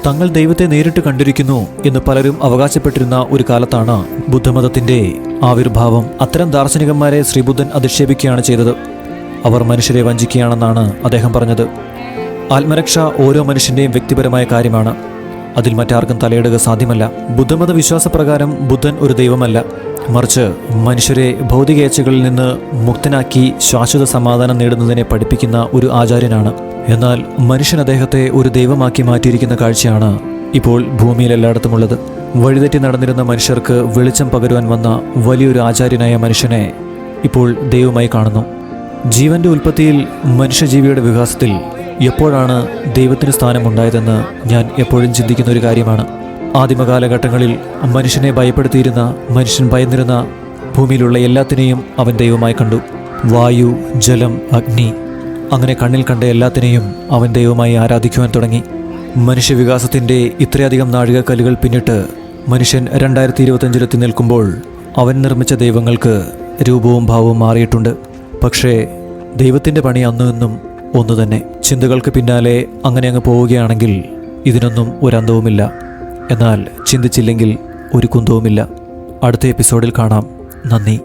തങ്ങൾ ദൈവത്തെ നേരിട്ട് കണ്ടിരിക്കുന്നു എന്ന് പലരും അവകാശപ്പെട്ടിരുന്ന ഒരു കാലത്താണ് ബുദ്ധമതത്തിന്റെ ആവിർഭാവം. അത്തരം ദാർശനികന്മാരെ ശ്രീബുദ്ധൻ അധിക്ഷേപിക്കുകയാണ് ചെയ്തത്. അവർ മനുഷ്യരെ വഞ്ചിക്കുകയാണെന്നാണ് അദ്ദേഹം പറഞ്ഞത്. ആത്മരക്ഷ ഓരോ മനുഷ്യന്റെയും വ്യക്തിപരമായ കാര്യമാണ്. അതിൽ മറ്റാർക്കും തലയിടുക സാധ്യമല്ല. ബുദ്ധമത വിശ്വാസപ്രകാരം ബുദ്ധൻ ഒരു ദൈവമല്ല, മറിച്ച് മനുഷ്യരെ ഭൗതികേച്ഛകളിൽ നിന്ന് മുക്തനാക്കി ശാശ്വത സമാധാനം നേടുന്നതിനെ പഠിപ്പിക്കുന്ന ഒരു ആചാര്യനാണ്. എന്നാൽ മനുഷ്യൻ അദ്ദേഹത്തെ ഒരു ദൈവമാക്കി മാറ്റിയിരിക്കുന്ന കാഴ്ചയാണ് ഇപ്പോൾ ഭൂമിയിൽ എല്ലായിടത്തുമുള്ളത്. വഴിതെറ്റി നടന്നിരുന്ന മനുഷ്യർക്ക് വെളിച്ചം പകരുവാൻ വന്ന വലിയൊരു ആചാര്യനായ മനുഷ്യനെ ഇപ്പോൾ ദൈവമായി കാണുന്നു. ജീവന്റെ ഉൽപ്പത്തിയിൽ മനുഷ്യജീവിയുടെ വികാസത്തിൽ എപ്പോഴാണ് ദൈവത്തിന് സ്ഥാനമുണ്ടായതെന്ന് ഞാൻ എപ്പോഴും ചിന്തിക്കുന്ന ഒരു കാര്യമാണ്. ആദിമകാലഘട്ടങ്ങളിൽ മനുഷ്യനെ ഭയപ്പെടുത്തിയിരുന്ന, മനുഷ്യൻ ഭയന്നിരുന്ന ഭൂമിയിലുള്ള എല്ലാത്തിനെയും അവൻ ദൈവമായി കണ്ടു. വായു, ജലം, അഗ്നി, അങ്ങനെ കണ്ണിൽ കണ്ട എല്ലാത്തിനെയും അവൻ ദൈവമായി ആരാധിക്കുവാൻ തുടങ്ങി. മനുഷ്യവികാസത്തിൻ്റെ ഇത്രയധികം നാഴികക്കല്ലുകൾ പിന്നിട്ട് മനുഷ്യൻ 2025 നിൽക്കുമ്പോൾ അവൻ നിർമ്മിച്ച ദൈവങ്ങൾക്ക് രൂപവും ഭാവവും മാറിയിട്ടുണ്ട്. പക്ഷേ ദൈവത്തിൻ്റെ പണി അന്നും ഒന്നു തന്നെ. ചിന്തകൾക്ക് പിന്നാലെ അങ്ങനെ അങ്ങ് പോവുകയാണെങ്കിൽ ഇതിനൊന്നും ഒരന്തവുമില്ല. എന്നാൽ ചിന്തിച്ചില്ലെങ്കിൽ ഒരു കുന്തവുമില്ല. അടുത്ത എപ്പിസോഡിൽ കാണാം. നന്ദി.